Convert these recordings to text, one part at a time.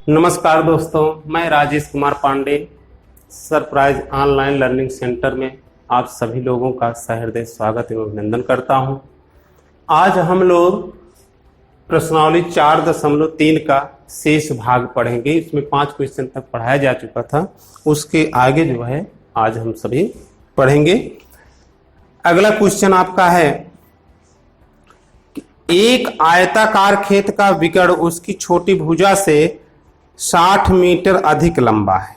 नमस्कार दोस्तों, मैं Rajesh Kumar Pandey surprise online learning centre में आप सभी लोगों का सहृदय स्वागत एवं अभिनंदन करता हूं। आज हम लोग प्रश्नावली 4.3 का शेष भाग पढ़ेंगे। इसमें 5 क्वेश्चन तक पढ़ाया जा चुका था, उसके आगे जो है आज हम सभी पढ़ेंगे। अगला क्वेश्चन आपका है कि एक आयताकार खेत का विकर्ण उसकी छोटी भुजा से 60 मीटर अधिक लंबा है।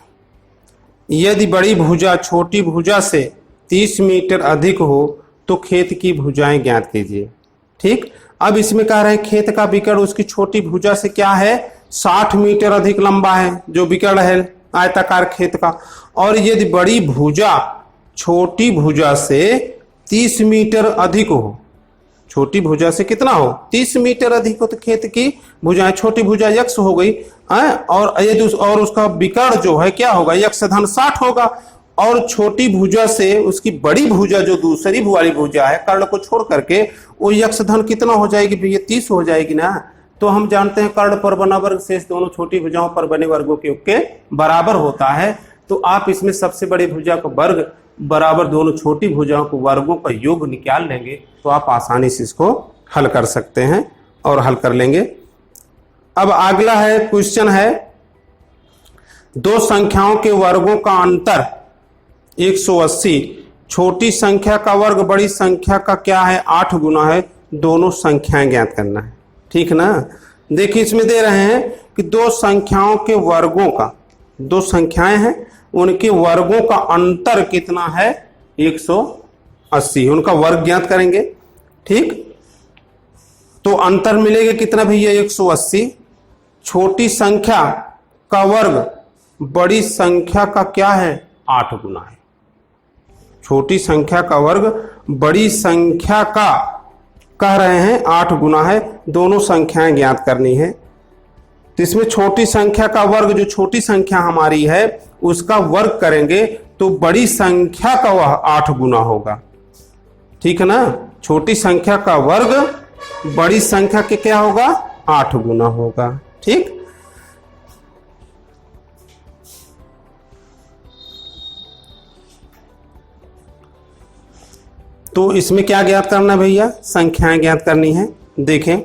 यदि बड़ी भुजा छोटी भुजा से 30 मीटर अधिक हो तो खेत की भुजाएं ज्ञात कीजिए। ठीक, अब इसमें कह रहे हैं खेत का विकर्ण उसकी छोटी भुजा से क्या है, 60 मीटर अधिक लंबा है, जो विकर्ण है आयताकार खेत का। और यदि बड़ी भुजा छोटी भुजा से 30 मीटर अधिक हो, छोटी भुजा से कितना हो, 30 मीटर अधिक हो, तो खेत की भुजाएं, छोटी भुजा यक्ष हो गई और यदि उसका विकर्ण जो है क्या होगा, यक्ष धन 60 होगा। और छोटी भुजा से उसकी बड़ी भुजा जो दूसरी वाली भुजा है कर्ण को छोड़ करके, वो यक्ष धन कितना हो जाएगी भैया, 30 हो जाएगी ना। तो हम जानते हैं कर्ण पर बना वर्ग शेष दोनों छोटी भुजाओं पर बने वर्गों के योग के बराबर होता है। तो आप इसमें सबसे बड़ी भुजा का वर्ग बराबर दोनों छोटी भुजाओं को वर्गों का योग निकाल लेंगे तो आप आसानी से इसको हल कर सकते हैं और हल कर लेंगे। अब अगला है क्वेश्चन है, दो संख्याओं के वर्गों का अंतर 180, छोटी संख्या का वर्ग बड़ी संख्या का क्या है, 8 गुना है। दोनों संख्याएं ज्ञात करना है। ठीक ना, देखिए इसमें दे रहे हैं कि दो संख्याओं के वर्गों का, दो संख्याएं हैं उनके वर्गों का अंतर कितना है, 180, उनका वर्ग ज्ञात करेंगे। ठीक, तो अंतर मिलेगा कितना भैया, 180। छोटी संख्या का वर्ग बड़ी संख्या का क्या है, 8 गुना है। छोटी संख्या का वर्ग बड़ी संख्या का कह रहे हैं 8 गुना है। दोनों संख्याएं ज्ञात करनी है। तो इसमें छोटी संख्या का वर्ग, जो छोटी संख्या हमारी है उसका वर्ग करेंगे तो बड़ी संख्या का वह 8 गुना होगा। ठीक है ना, छोटी संख्या का वर्ग बड़ी संख्या के क्या होगा, 8 गुना होगा। ठीक, तो इसमें क्या ज्ञात करना है भैया, संख्याएं ज्ञात करनी है। देखें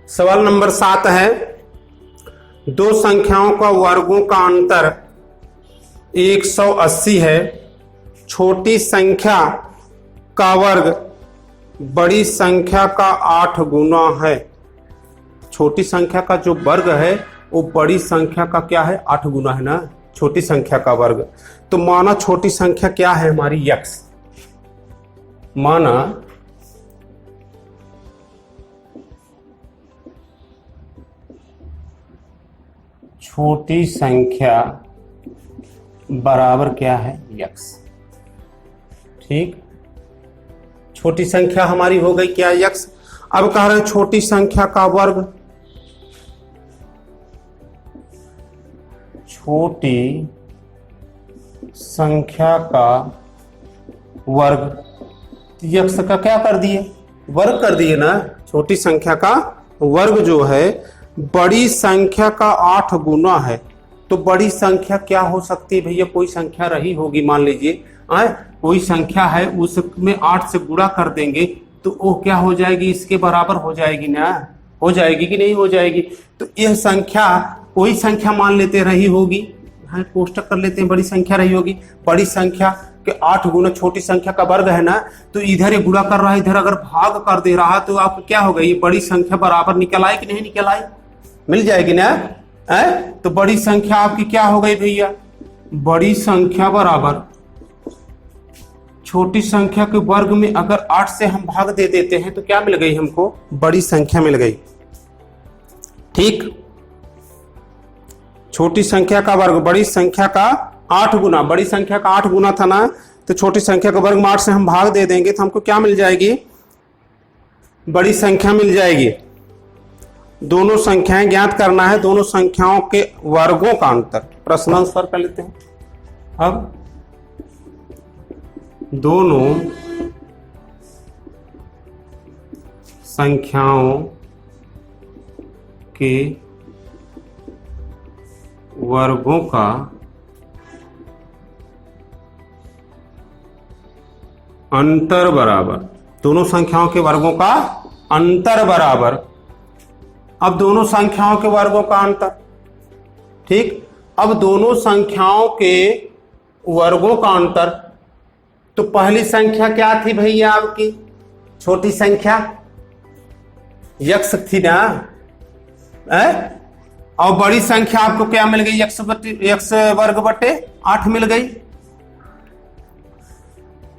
सवाल नंबर 7 है, दो संख्याओं का वर्गों का अंतर 180 है। छोटी संख्या का वर्ग बड़ी संख्या का 8 गुना है। छोटी संख्या का जो वर्ग है वो बड़ी संख्या का क्या है, 8 गुना है ना, छोटी संख्या का वर्ग। तो माना छोटी संख्या क्या है हमारी, यक्ष। माना छोटी संख्या बराबर क्या है, यक्ष। ठीक, छोटी संख्या हमारी हो गई क्या, यक्ष। अब कह रहे हैं छोटी संख्या का वर्ग, छोटी संख्या का वर्ग, यक्ष का क्या कर दिए, वर्ग कर दिए ना। छोटी संख्या का वर्ग जो है बड़ी संख्या का 8 गुना है। तो बड़ी संख्या क्या हो सकती है भैया, कोई संख्या रही होगी, मान लीजिए कोई संख्या है उसमें 8 से गुणा कर देंगे तो वो क्या हो जाएगी, इसके बराबर हो जाएगी ना, हो जाएगी कि नहीं हो जाएगी। तो यह संख्या कोई संख्या मान लेते रही होगी, कोष्टक कर लेते हैं, बड़ी संख्या रही होगी। बड़ी संख्या के 8 गुना छोटी संख्या का वर्ग है ना, तो इधर ये गुणा कर रहा है, इधर अगर भाग कर दे रहा तो आपको क्या होगा, ये बड़ी संख्या बराबर निकल आई कि नहीं निकल आई, मिल जाएगी ना। तो बड़ी संख्या आपकी क्या हो गई भैया, बड़ी संख्या बराबर छोटी संख्या के वर्ग में अगर 8 से हम भाग दे देते हैं तो क्या मिल गई हमको, बड़ी संख्या मिल गई। ठीक, छोटी संख्या का वर्ग बड़ी संख्या का 8 गुना, बड़ी संख्या का 8 गुना था ना, तो छोटी संख्या के वर्ग में 8 से हम भाग दे देंगे तो हमको क्या मिल जाएगी, बड़ी संख्या मिल जाएगी। दोनों संख्याएं ज्ञात करना है, दोनों संख्याओं के वर्गों का अंतर। प्रश्न आंसर कर लेते हैं। अब दोनों संख्याओं के वर्गों का अंतर बराबर, दोनों संख्याओं के वर्गों का अंतर बराबर। अब दोनों संख्याओं के वर्गों का अंतर, ठीक। अब दोनों संख्याओं के वर्गों का अंतर, तो पहली संख्या क्या थी भैया आपकी? छोटी संख्या यक्स थी ना, और बड़ी संख्या आपको क्या मिल गई? यक्स वर्ग बटे 8 मिल गई।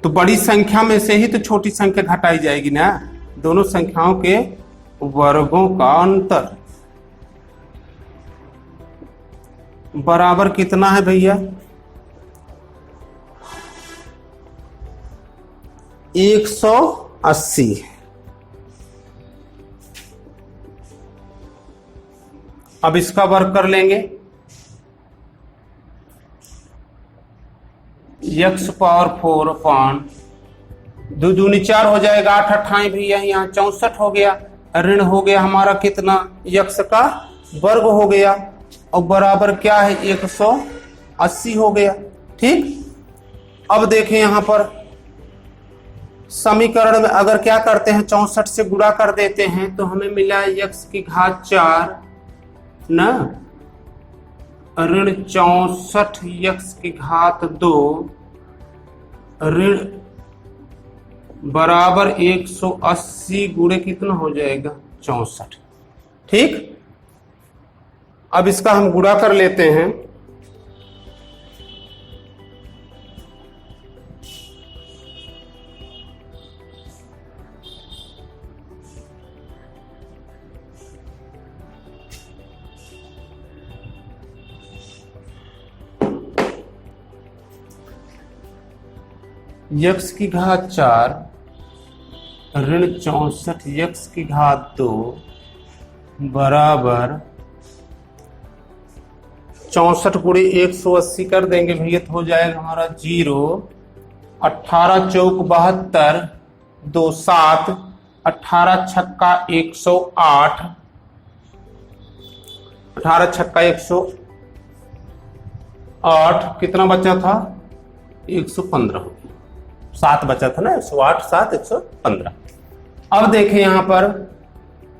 तो बड़ी संख्या में से ही तो छोटी संख्या घटाई जाएगी ना। दोनों संख्याओं के वर्गों का अंतर बराबर कितना है भैया? 180। अब इसका वर्ग कर लेंगे, x पावर 4 अपान 2 दूनी 4 हो जाएगा, 8 अट्ठाई भैया यहाँ 64 हो गया। ऋण हो गया हमारा कितना? x का वर्ग हो गया, और बराबर क्या है? 180 हो गया, ठीक। अब देखें यहां पर समीकरण में अगर क्या करते हैं, 64 से गुणा कर देते हैं तो हमें मिला x की घात 4 ना, ऋण 64 x की घात 2 ऋण बराबर 180 गुणे कितना हो जाएगा? 64, ठीक। अब इसका हम गुणा कर लेते हैं, x की घात 4 ऋण 64 x की घात 2 बराबर 64 गुणे 180 कर देंगे भैया तो हो जाएगा हमारा 0। 18 चौक 72, 2 7, 18 छक्का 108, 18 छक्का 108, कितना बचा था? 115 हो गया, 7 बचा था ना, 108 7 115। अब देखें यहां पर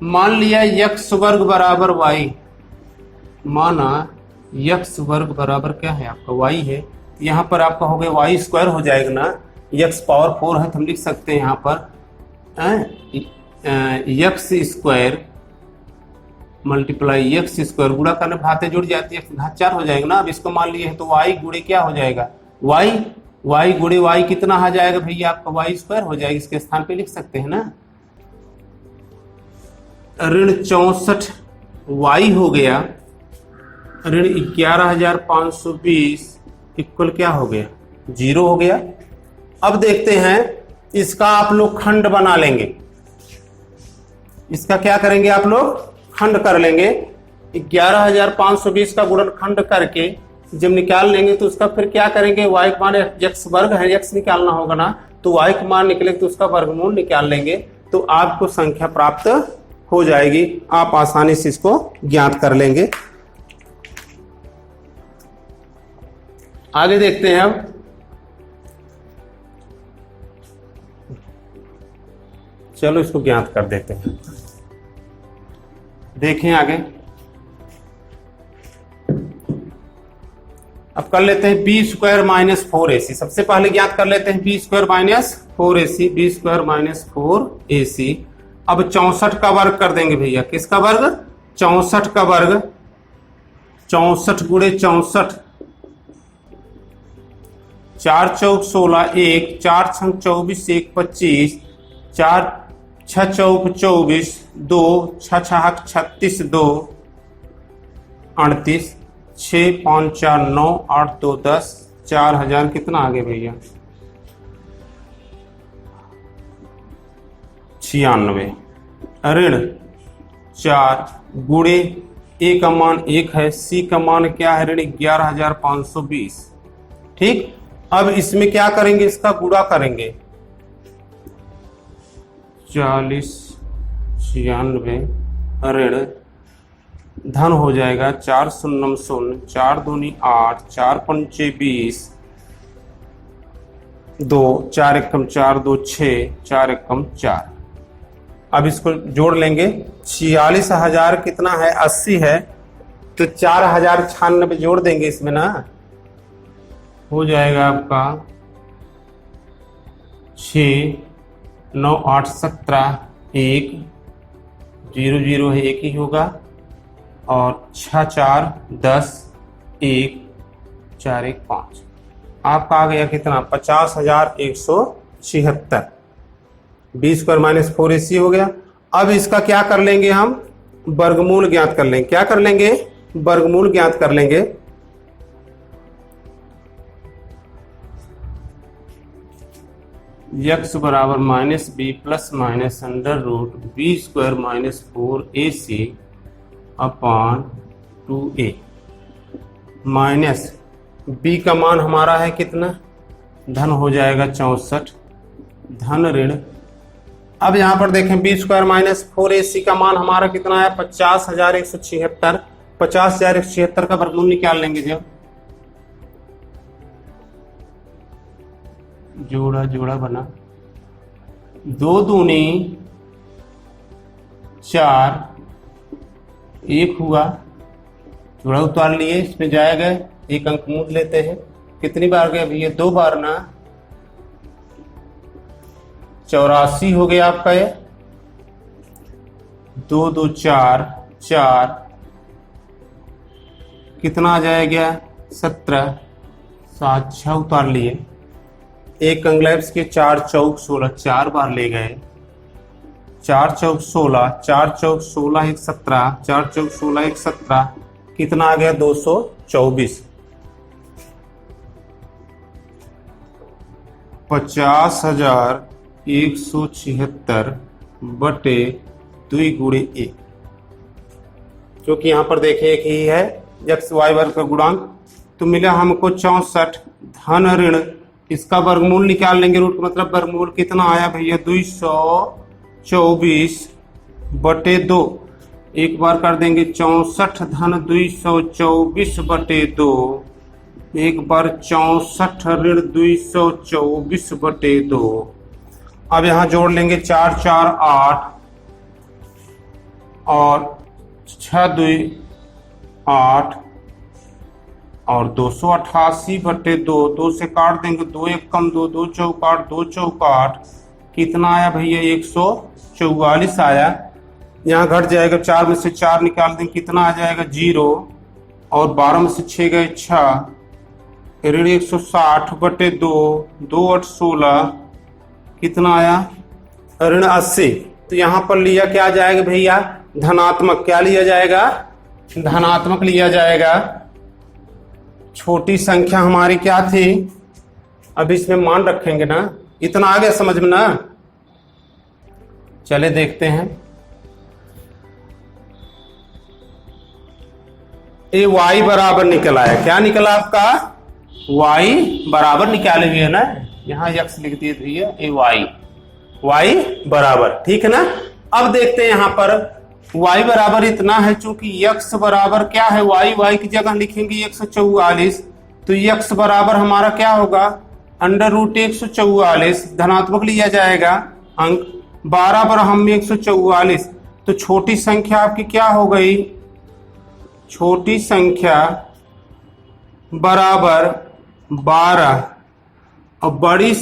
मान लिया x वर्ग बराबर y, माना x वर्ग बराबर क्या है आपका? y है। यहां पर आपका हो गया y स्क्वायर हो जाएगा ना, x पावर 4 है तो हम लिख सकते हैं यहां पर x square multiply x square, गुणा करने भाते जुड़ जाती है, घात 4 हो जाएगा ना। अब इसको मान लिए है तो y गुणे क्या हो जाएगा? y गुणे y कितना आ जाएगा भैया आपका? y स्क्वायर हो जाएगा, इसके स्थान पे लिख सकते हैं ना। ऋण 64 y हो गया, ऋण 11,520 इक्वल क्या हो गया? 0 हो गया। अब देखते हैं इसका आप लोग खंड बना लेंगे, इसका क्या करेंगे आप लोग? खंड कर लेंगे। 11,520 का गुणनखंड करके जब निकाल लेंगे तो उसका फिर क्या करेंगे? y का मान x वर्ग है, x निकालना होगा ना, तो y का मान निकलेगा तो उसका वर्गमूल निकाल लेंगे तो आपको संख्या प्राप्त हो जाएगी। आप आसानी से इसको ज्ञात कर लेंगे। आगे देखते हैं। अब चलो इसको ज्ञात कर देते हैं। देखें आगे, अब कर लेते हैं बी स्क्वायर माइनस 4ac। सबसे पहले ज्ञात कर लेते हैं b square minus 4ac, b square minus 4ac। अब 64 का वर्ग कर देंगे भैया। किसका वर्ग? 64 का वर्ग। 64 गुणे 64, 4 चौक 16, 1 4 छंग 24, 1 25, 4 6 चौक 24, 2 6 छहाक 36, 2 38, 6 5 4 9 8 2 10, 4000 कितना आ गया भैया? 96। ऋण 4 गुणे ए का मान 1 है, सी का मान क्या है? ऋण 11,520, ठीक। अब इसमें क्या करेंगे, इसका गुणा करेंगे। 40 96 ऋण धन हो जाएगा 4 शून्य 0, 4 दूनी 8, 4 पंचे 20, 2 4 एकम 4, 2 6, 4 एकम 4। अब इसको जोड़ लेंगे। 46,000 कितना है, 80 है, तो 4096 जोड़ देंगे इसमें ना, हो जाएगा आपका 6 9 8 17, 1 0 0 है, 1 ही होगा, और 6 4 10, 1 4 1 5। आपका आ गया कितना, 50,176। B² - 4AC हो गया। अब इसका क्या कर लेंगे हम, वर्गमूल ज्ञात कर लेंगे। क्या कर लेंगे, वर्गमूल ज्ञात कर लेंगे। x बराबर -b plus minus √b² - 4AC upon 2a minus b का मान हमारा है कितना, धन हो जाएगा 64, धन ऋण। अब यहां पर देखें b² - 4AC का मान हमारा कितना है, 50,176। 50,176 का वर्गमूल निकाल लेंगे जब, जोड़ा जोड़ा बना, 2 दूनी 4, 1 हुआ, जोड़ा उतार लिए, इसमें जाएगा, एक अंक मूल लेते हैं। कितनी बार गए भैया, 2 बार ना, 84 हो गया आपका ये। 2 2 4 4, कितना आ जाएगा, 17, 7 6 उतार लिए, एक अंगलैब्स के 4 चौक 16, 4 बार ले गए, 4 चौक 16, 4 चौक 16 1 17, 4 चौक 16 1 17, कितना आ गया, 224। 50,176 बटे 2 गुणे 1, क्योंकि यहां पर देखें एक ही है x y वर्ग का गुणांक, तो मिला हमको 64, धन ऋण, इसका वर्गमूल निकाल लेंगे, रूट मतलब वर्गमूल कितना आया भैया, 224 बटे 2, एक बार कर देंगे 64 धन 224 बटे 2, एक बार 64 ऋण 224 बटे 2। अब यहां जोड़ लेंगे 4 4 8 और 6 2 8 और 288 बटे 2, 2 से काट देंगे, 2 1 कम 2, 2 चौक 8, 2 चौक 8, कितना आया भैया, 144 आया। यहाँ घट जाएगा, 4 में से 4 निकाल देंगे, कितना आ जाएगा, 0, और 12 में से 6 गए 6, ऋण 160 बटे 2, 2 8 16, कितना आया, ऋण 80। तो यहाँ पर लिया क्या आ जाएगा भैया, धनात्मक। क्या लिया जाएगा, धनात्मक लिया जाएगा। छोटी संख्या हमारी क्या थी, अब इसमें मान रखेंगे ना, इतना आ गया समझ में ना। चले देखते हैं, ये y बराबर निकल आया। क्या निकला आपका, y बराबर निकाले हुए है ना, यहाँ x लिख दिए भैया, ये y बराबर, ठीक है ना। अब देखते हैं यहाँ पर y बराबर इतना है, चूंकि x बराबर क्या है, y की जगह लिखेंगे 144, तो x बराबर हमारा क्या होगा, √144, धनात्मक लिया जाएगा अंक, 12 बराबर में 144, तो छोटी संख्या आपकी क्या हो गई, छोटी संख्या बराबर 12, और बड़ी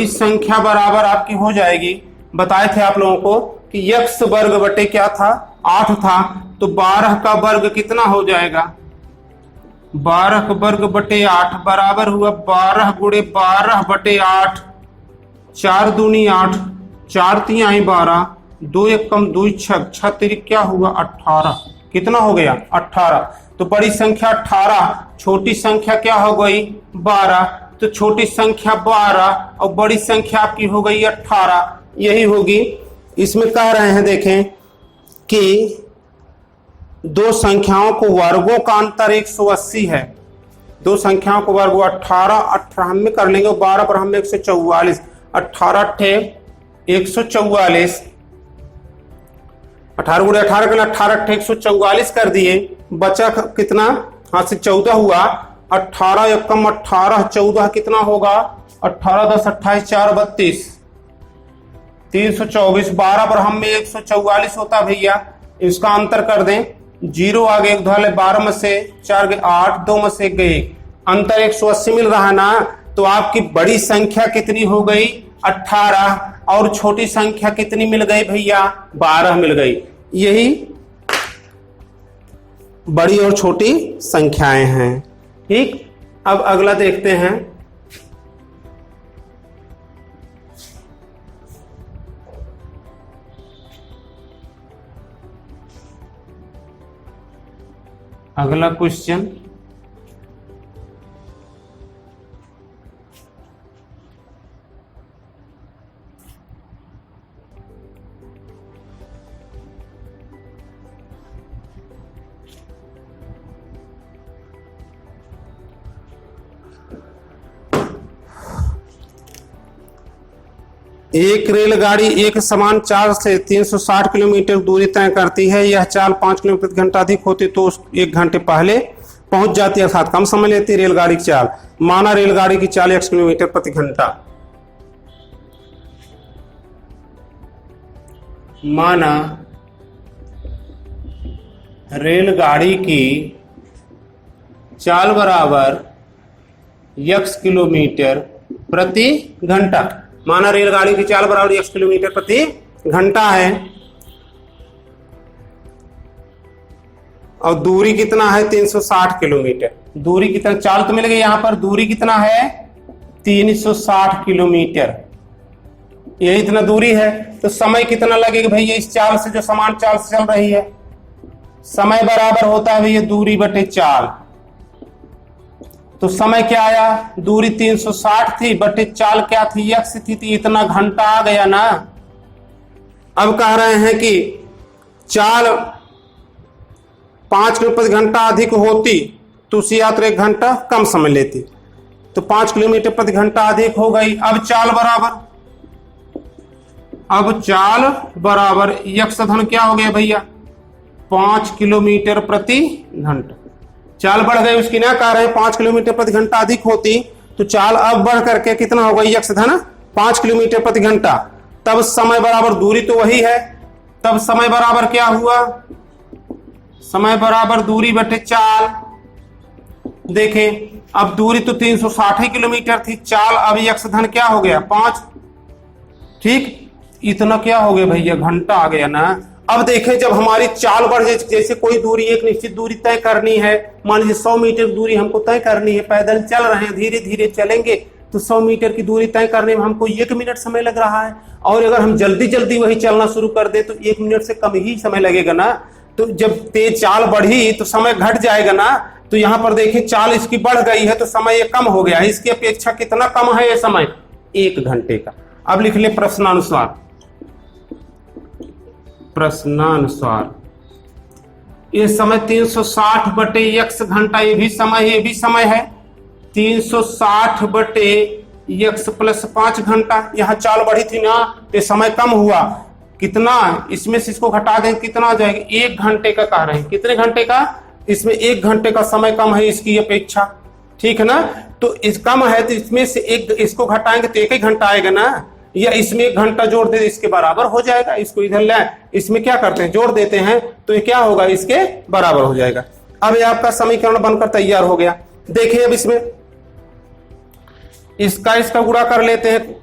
संख्या बराबर आपकी हो जाएगी, बताए थे आप लोगों को कि x वर्ग बटे क्या था, 8 था, तो 12 का वर्ग कितना हो जाएगा, 12 का वर्ग बटे 8 बराबर हुआ 12 गुणे 12 बटे 8, 4 दूनी 8, 4 3 12, 2 1 कम 2 6, 6 3 क्या हुआ, 18, कितना हो गया, 18। तो बड़ी संख्या 18, छोटी संख्या क्या हो गई, 12, तो छोटी संख्या 12 और बड़ी संख्या आपकी हो गई 18, यही होगी। इसमें कह रहे हैं देखें कि दो संख्याओं को वर्गों का अंतर 180 है, दो संख्याओं को वर्ग हुआ 18, 18 हम में कर लेंगे, 12 पर हम 144, 18 अट्ठे 144, 18 गुणे 18 के 18 अट्ठे 144 कर दिए, बचा कितना, हाँ से 14 हुआ, 18 एकम 18, 14 कितना होगा, 18 10 28 4 32, 324, 12 पर हम में 144 होता भैया, इसका अंतर कर दें, 0 आगे 1 धोले, 12 में से 4 गए 8, 2 में से 1 गए, अंतर 180 मिल रहा है ना। तो आपकी बड़ी संख्या कितनी हो गई, 18, और छोटी संख्या कितनी मिल गई भैया, 12 मिल गई। यही बड़ी और छोटी संख्याएं हैं। ठीक, अब अगला देखते हैं। अगला क्वेश्चन, एक रेलगाड़ी एक समान चाल से 360 किलोमीटर दूरी तय करती है। यह चाल 5 किलोमीटर प्रति घंटा अधिक होती तो 1 घंटे पहले पहुंच जाती है, अर्थात कम समय लेती है रेलगाड़ी की चाल। माना रेलगाड़ी की चाल 1 किलोमीटर प्रति घंटा। माना रेलगाड़ी की चाल बराबर x किलोमीटर प्रति घंटा। माना रेलगाड़ी की चाल बराबर x किलोमीटर प्रति घंटा है, और दूरी कितना है, 360 किलोमीटर। दूरी कितना, चाल तो मिल गई, यहां पर दूरी कितना है, 360 किलोमीटर, ये इतना दूरी है। तो समय कितना लगेगा भैया इस चाल से, जो समान चाल से चल रही है, समय बराबर होता है भैया दूरी बटे चाल। तो समय क्या आया, दूरी 360 थी बटे चाल क्या थी, x थी, तो इतना घंटा आ गया ना। अब कह रहे हैं कि चाल 5 किलोमीटर प्रति घंटा अधिक होती तो उसी यात्रा 1 घंटा कम समय लेती। तो 5 किलोमीटर प्रति घंटा अधिक हो गई। अब चाल बराबर x धन क्या हो गया भैया, 5 किलोमीटर प्रति घंटा। चाल बढ़ गई उसकी, ना कह रहे हैं 5 किलोमीटर प्रति घंटा अधिक होती, तो चाल अब बढ़ करके कितना हो गई, x धन 5 किलोमीटर प्रति घंटा। तब समय बराबर दूरी तो वही है, तब समय बराबर क्या हुआ, समय बराबर दूरी बटे चाल। देखें अब दूरी तो 360 किलोमीटर थी, चाल अब x धन क्या हो गया, 5। ठीक, इतना क्या हो गया भैया, घंटा आ गया ना। अब देखें जब हमारी चाल बढ़ जाए, जैसे कोई दूरी, एक निश्चित दूरी तय करनी है, मान लीजिए 100 मीटर दूरी हमको तय करनी है, पैदल चल रहे हैं, धीरे धीरे चलेंगे, तो 100 मीटर की दूरी तय करने में हमको 1 मिनट समय लग रहा है। और अगर हम जल्दी जल्दी वही चलना शुरू कर दे तो 1 मिनट से कम ही समय लगेगा ना। तो जब तेज चाल बढ़ी तो समय घट जाएगा ना। तो यहाँ पर देखिए चाल इसकी बढ़ गई है तो समय ये कम हो गया है, इसकी अपेक्षा कितना कम है ये समय, 1 घंटे का। अब लिख ले प्रश्नानुसार, ये समय 360 बटे x घंटा, ये भी समय है 360 बटे x प्लस 5 घंटा। यहाँ चाल बढ़ी थी ना तो समय कम हुआ, कितना, इसमें से इसको घटा दें कितना आ जाएगा, 1 घंटे का कह रहे हैं। कितने घंटे का, इसमें 1 घंटे का समय कम है इसकी अपेक्षा। ठीक है ना, तो इस कम है तो इसमें से एक इसको घटाएंगे तो 1 ही घंटा आएगा ना, या इसमें 1 घंटा जोड़ दे इसके बराबर हो जाएगा। इसको इधर ले, इसमें क्या करते हैं, जोड़ देते हैं, तो ये क्या होगा, इसके बराबर हो जाएगा। अब ये आपका समीकरण बनकर तैयार हो गया। देखिए अब इसमें इसका गुणा कर लेते हैं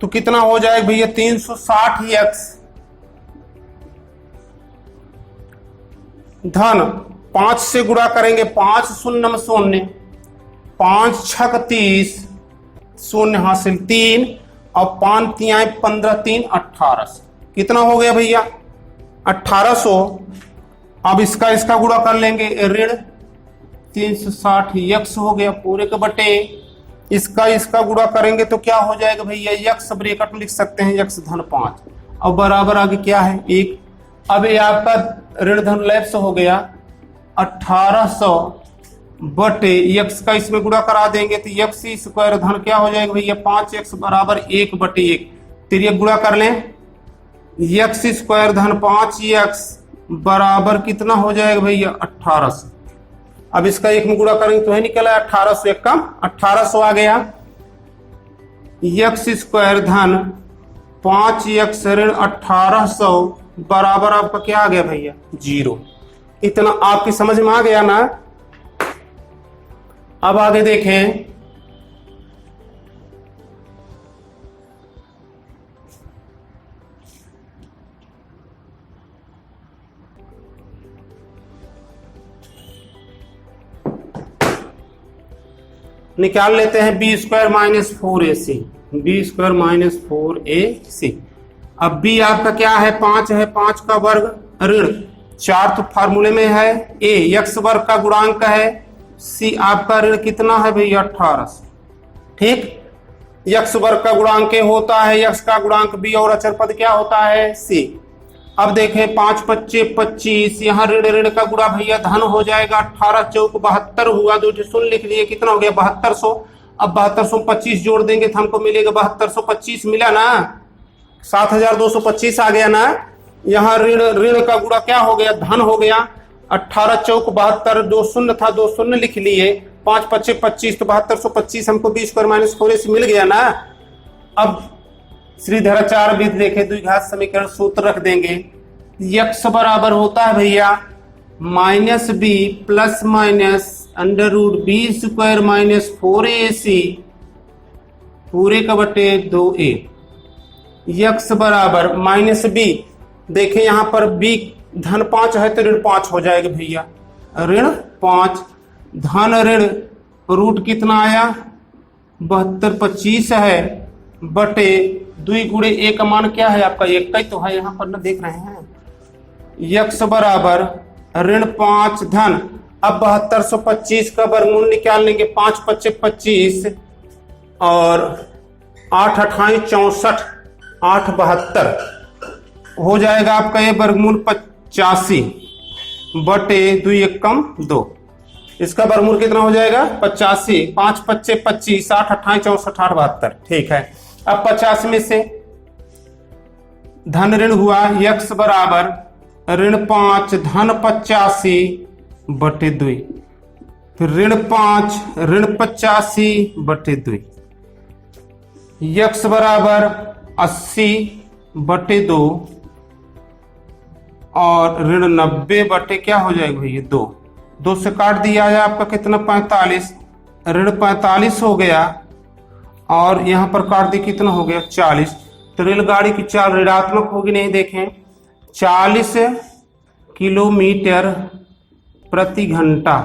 तो कितना हो जाएगा भैया, 360x धन 5 से गुणा करेंगे, 5 शून्य में शून्य, 5 छक 30, शून्य हासिल 3, और 5 तिहाई 15, 3 1800। कितना हो गया भैया, 1800। अब इसका गुणा कर लेंगे, ऋण 360x हो गया पूरे के बटे, इसका गुणा करेंगे तो क्या हो जाएगा भैया, x ब्रैकेट में लिख सकते हैं x धन 5, अब बराबर आगे क्या है 1। अब ये आपका ऋण धन लैप्स हो गया, 1800 बटे यक्स का इसमें गुणा करा देंगे तो यक्स स्क्वायर धन क्या हो जाएगा भैया 5x बराबर 1/1। तिर्यक गुणा कर लें, यक्स स्क्वायर धन 5x बराबर कितना हो जाएगा भैया 1800। अब इसका एक में गुणा करेंगे तो है निकला 1800 एक कम 1800 आ गया। यक्स स्क्वायर धन 5x ऋण 1800 बराबर आपका क्या आ गया भैया 0। इतना आपकी समझ में आ गया ना। अब आगे देखें, निकाल लेते हैं b square minus 4ac, b square minus 4ac। अब बी आपका क्या है 5 है, 5 का वर्ग ऋण 4 तो फार्मूले में है, ए यक्स वर्ग का गुणांक है, सी आपका ऋण कितना है भैया 1800। ठीक, यक्स वर्ग का गुणांक ए होता है, यक्स का गुणांक बी और अचर पद क्या होता है सी। अब देखें 5 × 5 = 25, यहाँ ऋण ऋण का गुणा भैया धन हो जाएगा 18 चौक 72 हुआ, 2 शून्य लिख लिए, कितना हो गया 7200। अब 7200 25 जोड़ देंगे तो हमको मिलेगा 7225 मिला ना, 7225 आ गया ना। यहाँ ऋण ऋण का गुणा क्या हो गया धन हो गया, 18 चौक 72, 2 शून्य था 2 शून्य लिख लिए, 5 × 5 = 25 तो 7225 हमको बी स्क्वायर माइनस 4ac मिल गया ना। अब श्रीधराचार्य विधि देखे द्विघात समीकरण सूत्र रख देंगे, यक्स बराबर होता है भैया minus b plus minus √b square minus 4ac पूरे का बटे 2a। यक्स बराबर माइनस बी, देखें यहां पर b धन 5 है तो ऋण 5 हो जाएगा भैया, ऋण 5 धन ऋण रूट कितना आया 7225 है बटे 2 × a का मान क्या है आपका 1 का ही तो है, यहां पर ना देख रहे हैं। यक्स बराबर ऋण 5 धन, अब 7225 का वर्गमूल निकाल लेंगे, 5 × 5 = 25 और 8 × 28 = 64, 8 × 72 हो जाएगा आपका ये वर्गमूल 85 बटे 2 × 1 = 2। इसका वर्गमूल कितना हो जाएगा 85, 5 × 5 = 25, 8 × 28 = 64, 8 × 72। ठीक है, अब 50 में से धन ऋण हुआ, यक्स बराबर ऋण 5 धन 85 बटे 2, फिर ऋण 5 ऋण 85 बटे 2, यक्स बराबर 80 बटे 2 और ऋण 90 बटे क्या हो जाएगा भैया 2, 2 से काट दिया है आपका कितना 45, ऋण 45 हो गया और यहां पर काट दी कितना हो गया 40। तो रेलगाड़ी की चाल ऋणात्मक होगी नहीं, देखें 40 किलोमीटर प्रति घंटा।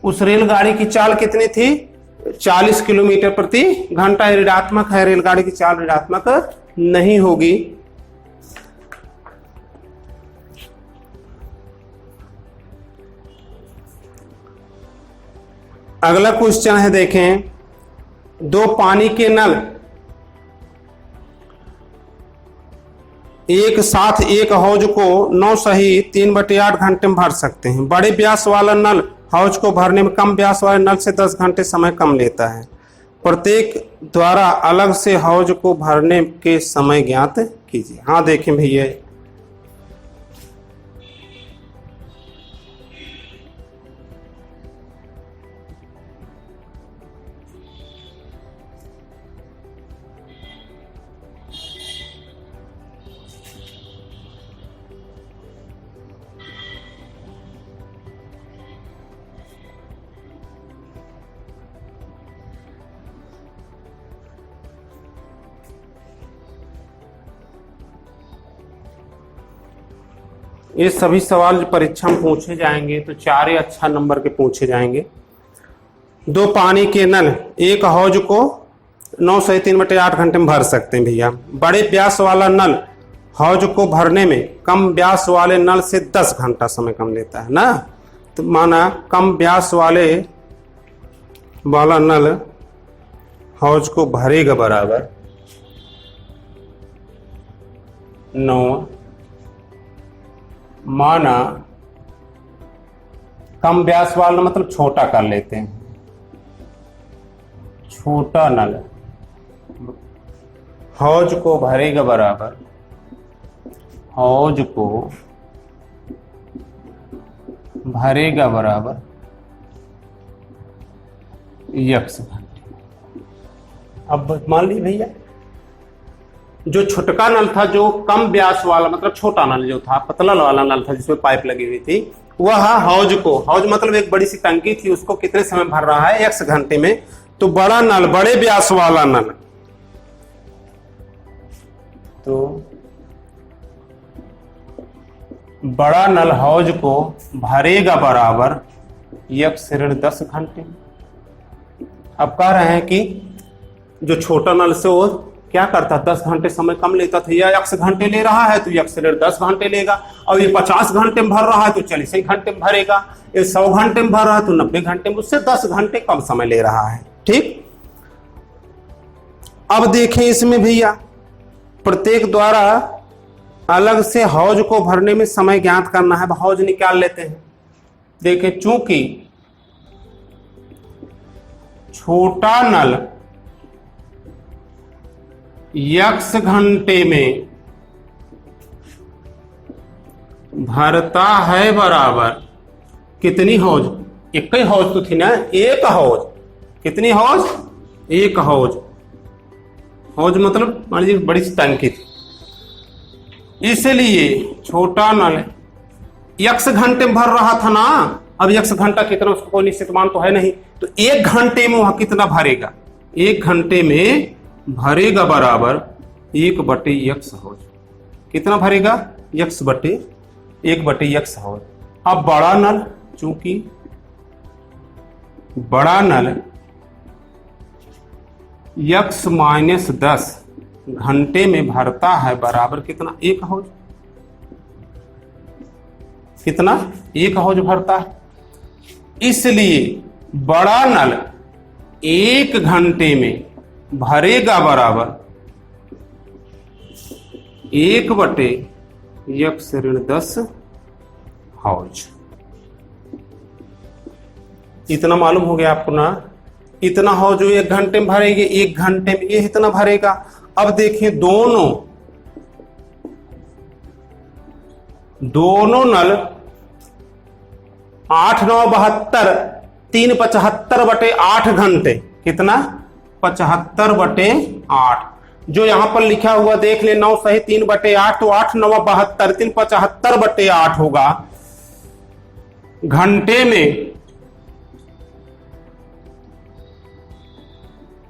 उस रेलगाड़ी की चाल कितनी थी 40 किलोमीटर प्रति घंटा, ऋणात्मक है, रेलगाड़ी की चाल ऋणात्मक नहीं होगी। अगला क्वेश्चन है, देखें 2 पानी के नल एक साथ एक हौज को 9 सही 3/8 घंटे में भर सकते हैं। बड़े व्यास वाला नल हौज को भरने में कम व्यास वाले नल से 10 घंटे समय कम लेता है। प्रत्येक द्वारा अलग से हौज को भरने के समय ज्ञात कीजिए। हाँ देखें भैया, ये सभी सवाल जो परीक्षा में पूछे जाएंगे तो 4 अच्छा नंबर के पूछे जाएंगे। 2 पानी के नल एक हौज को 9 सही 3/8 घंटे में भर सकते हैं भैया। बड़े व्यास वाला नल हौज को भरने में कम व्यास वाले नल से 10 घंटा समय कम लेता है ना। तो माना कम व्यास वाला नल हौज को भरेगा बराबर 9, माना कम व्यास वाला मतलब छोटा कर लेते हैं, छोटा नल हौज को भरेगा बराबर, हौज को भरेगा बराबर यक्स घंटे। अब मान ली भैया जो छोटका नल था, जो कम व्यास वाला मतलब छोटा नल जो था, पतला वाला नल था जिसमें पाइप लगी हुई थी, वह हौज को, हौज मतलब एक बड़ी सी टंकी थी, उसको कितने समय भर रहा है, x घंटे में। तो बड़ा नल, बड़े व्यास वाला नल, तो बड़ा नल हौज को भरेगा बराबर x ऋण 10 घंटे। अब कह रहे हैं कि जो छोटा नल से वो क्या करता, 10 घंटे समय कम लेता था, या x घंटे ले रहा है तो x ऋण 10 घंटे लेगा। और ये 50 घंटे में भर रहा है तो 40 घंटे में भरेगा। ये 100 घंटे में भर रहा है तो 90 घंटे में, उससे 10 घंटे कम समय ले रहा है। ठीक, अब देखें इसमें भैया प्रत्येक द्वारा अलग से हौज को भरने में समय ज्ञात करना है। हौज निकाल लेते हैं। देखें, चूंकि छोटा नल x घंटे में भरता है बराबर कितनी हौज, एक ही हौज तो थी ना, एक हौज। कितनी हौज, एक हौज। हौज मतलब मान लीजिए बड़ी सी टंकी थी, इसलिए छोटा नल x घंटे में भर रहा था ना। अब x घंटा कितना, उसको कोई निश्चित मान तो है नहीं, तो 1 घंटे में वह कितना भरेगा, 1 घंटे में भरेगा बराबर 1/x हौज। कितना भरेगा, x/1/x हौज। अब बड़ा नल, चूंकि बड़ा नल x-10 घंटे में भरता है बराबर कितना, 1 हौज। कितना, 1 हौज भरता है। इसलिए बड़ा नल 1 घंटे में भरेगा बराबर 1/x ऋण 10 हौज। इतना मालूम हो गया आपको ना, इतना हौज जो 1 घंटे में भरेगी, 1 घंटे में ये इतना भरेगा। अब देखिए दोनों नल 8 9 72 3 75/8 घंटे, कितना, 75/8। जो यहां पर लिखा हुआ देख ले, 9 सही 3/8, तो 8 9 72, 3 75/8 होगा। घंटे में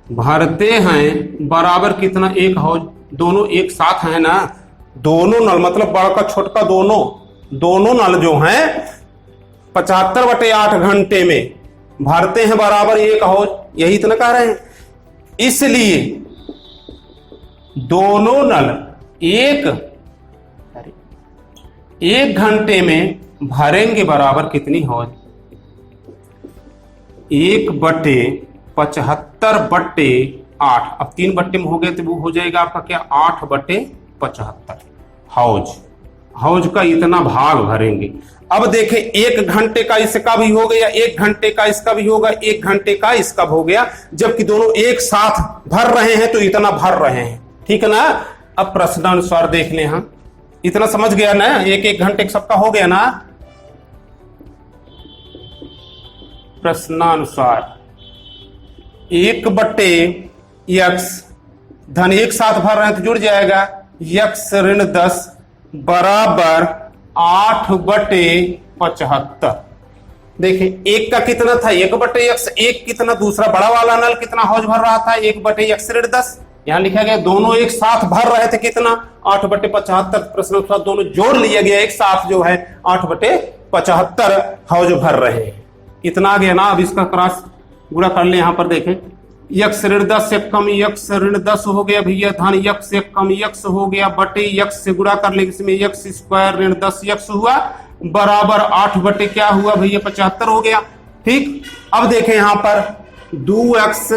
भरते हैं बराबर कितना, 1 हौज। दोनों एक साथ है ना, दोनों नल मतलब बड़ा का छोटा दोनों नल जो हैं 75/8 घंटे में भरते हैं बराबर 1 हौज। यही इतना कह रहे हैं। इसलिए दोनों नल एक घंटे में भरेंगे बराबर कितनी हौज, 1/75/8। अब 3 बट्टे में हो गए तो वो हो जाएगा आपका क्या, 8/75 हौज। हौज का इतना भाग भरेंगे। अब देखें 1 घंटे का इसका भी हो गया, 1 घंटे का इसका भी होगा, 1 घंटे का इसका हो गया। जबकि दोनों एक साथ भर रहे हैं तो इतना भर रहे हैं। ठीक है ना। अब प्रश्नानुसार देख लें हम, इतना समझ गया ना, 1 घंटे सबका हो गया ना। प्रश्नानुसार 1/x धन एक साथ भर रहे हैं तो जुड़ जाएगा, x ऋण 10 बराबर 8/75। देखिए 1 का कितना था, 1/x, 1 कितना, दूसरा बड़ा वाला नल कितना हौज भर रहा था, 1/x ऋण 10। यहां लिखा गया दोनों एक साथ भर रहे थे कितना, 8/75। प्रश्न अनुसार दोनों जोड़ लिया गया, एक साथ जो है 8/75 हौज भर रहे हैं। इतना आ गया ना। अब इसका क्रॉस गुणा कर ले। यहां पर देखें x ऋण 10 से कम x ऋण 10 हो गया भैया, धन x से कम x हो गया, बटे x से गुणा कर ले, इसमें x² ऋण 10x हुआ बराबर 8 क्या हुआ भैया, 75 हो गया। ठीक। अब देखें यहां पर 2x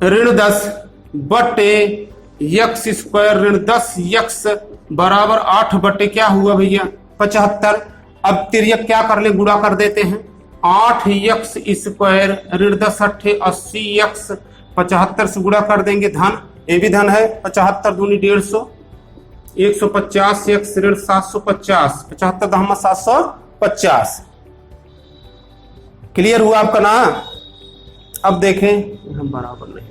ऋण 10 बटे x² ऋण 10x बराबर 8 क्या हुआ भैया, 75। अब तिर्यक क्या कर ले, गुणा कर देते हैं। 8x स्क्वायर ऋण 10 अट्ठे 80x 75 से गुणा कर देंगे, धन, ये भी धन है, 75 दूनी 150, 150x ऋण 750, 75 दहमा 750। क्लियर हुआ आपका ना। अब देखें, बराबर नहीं,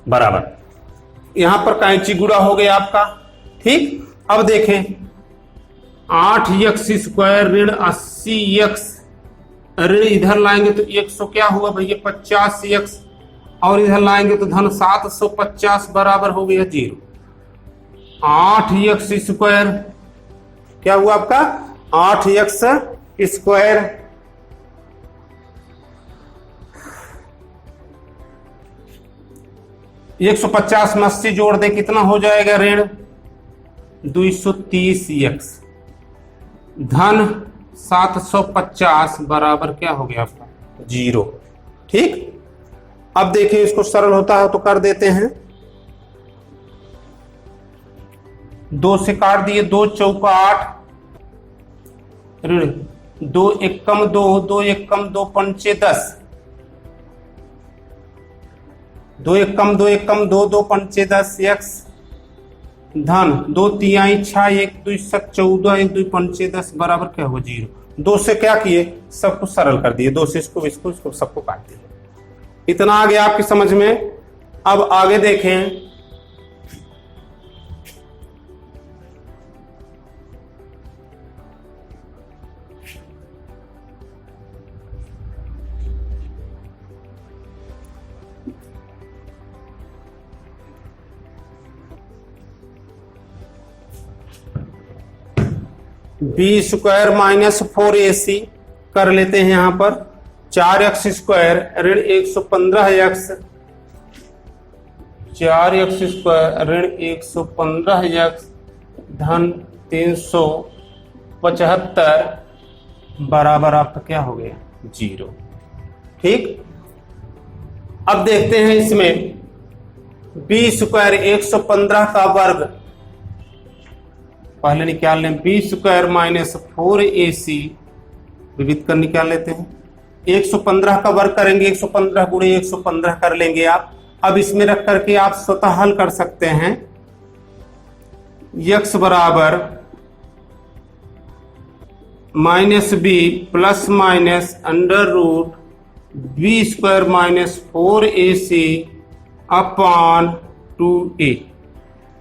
बराबर, यहां पर कैंची गुणा हो गया आपका, ठीक। अब देखें 8x स्क्वायर ऋण 80x ऋण इधर लाएंगे तो 100 क्या हुआ भैया 50x, और इधर लाएंगे तो धन 750 बराबर हो गया 0। 8x स्क्वायर क्या हुआ आपका 8x स्क्वायर 150 में 80 जोड़ दे, कितना हो जाएगा ऋण 230x, धन 750 बराबर क्या हो गया आपका 0, ठीक। अब देखिए इसको सरल होता है तो कर देते हैं, 2 से काट दिए, 2 चौका 8 ऋण 2 एकम 2, 2 एकम 2 पंचे 10, 2 एकम 2 एकम 2, 2 पंचे 10 x, धन 2 तिहाई 6, 1 2 7 14, 1 2 पंचे 10 बराबर क्या होगा 0। 2 से क्या किए, सब कुछ सरल कर दिए, 2 से इसको सबको काट दिए। इतना आ गया आपकी समझ में। अब आगे देखें, बी स्क्वायर माइनस 4ac कर लेते हैं यहां पर, 4x स्क्वायर ऋण 115x, 4x स्क्वायर ऋण 115x, धन 375 बराबर आपका क्या हो गया 0, ठीक। अब देखते हैं इसमें बी स्क्वायर 115 का वर्ग पहले निकाल लें, बी स्क्वायर माइनस 4ac विविध कर निकाल लेते हैं। 115 का वर्ग करेंगे, 115 गुणे 115 कर लेंगे आप। अब इसमें रख करके आप स्वतः हल कर सकते हैं। x बराबर minus b plus minus under root b square minus 4ac upon 2a।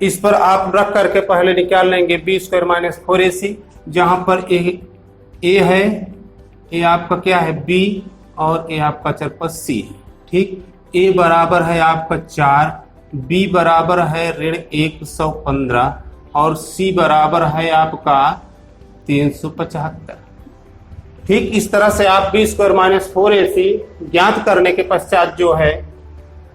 इस पर आप रख करके पहले निकाल लेंगे बी स्क्वायर माइनस 4ac, जहां पर ए है, ए आपका क्या है b, और ए आपका चरपद c है, ठीक। ए बराबर है आपका 4, b बराबर है ऋण 115 और c बराबर है आपका 375, ठीक। इस तरह से आप बी स्क्वायर माइनस 4ac ज्ञात करने के पश्चात जो है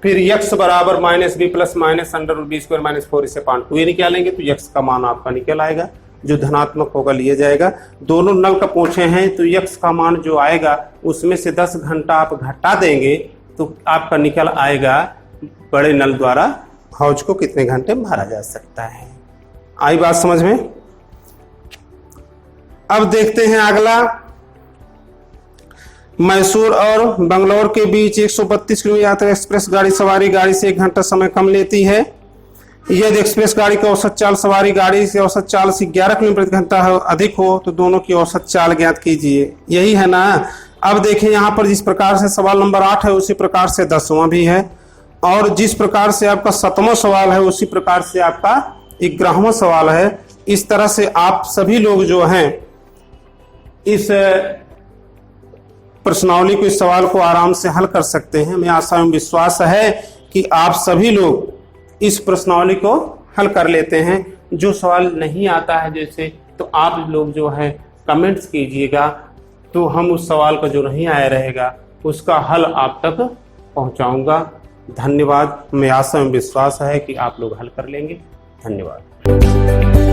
फिर x बराबर minus b plus minus under root b square minus 4ac upon 2a निकालेंगे तो x का मान आपका निकल आएगा, जो धनात्मक होगा लिया जाएगा। दोनों नल का पूछे हैं तो x का मान जो आएगा उसमें से 10 घंटा आप घटा देंगे तो आपका निकल आएगा बड़े नल द्वारा हौज को कितने घंटे भरा जा सकता है। आई बात समझ में। अब देखते हैं अगला, मैसूर और बंगलौर के बीच 132 किलोमीटर एक्सप्रेस गाड़ी सवारी गाड़ी से 1 घंटा समय कम लेती है। यदि एक्सप्रेस गाड़ी की औसत चाल सवारी गाड़ी से औसत चाल से 11 किलोमीटर प्रति घंटा अधिक हो तो दोनों की औसत चाल ज्ञात कीजिए। यही है ना। अब देखिए यहाँ पर जिस प्रकार से सवाल नंबर 8 है उसी प्रकार से 10वां भी है, और जिस प्रकार से आपका 7वां सवाल है उसी प्रकार से आपका 11वां सवाल है। इस तरह से आप सभी लोग जो हैं इस प्रश्नावली को, इस सवाल को आराम से हल कर सकते हैं। मैं आशा एवं विश्वास है कि आप सभी लोग इस प्रश्नावली को हल कर लेते हैं। जो सवाल नहीं आता है जैसे, तो आप लोग जो है कमेंट्स कीजिएगा, तो हम उस सवाल का जो नहीं आया रहेगा उसका हल आप तक पहुंचाऊंगा। धन्यवाद। मैं आशा एवं विश्वास है कि आप लोग हल कर लेंगे। धन्यवाद।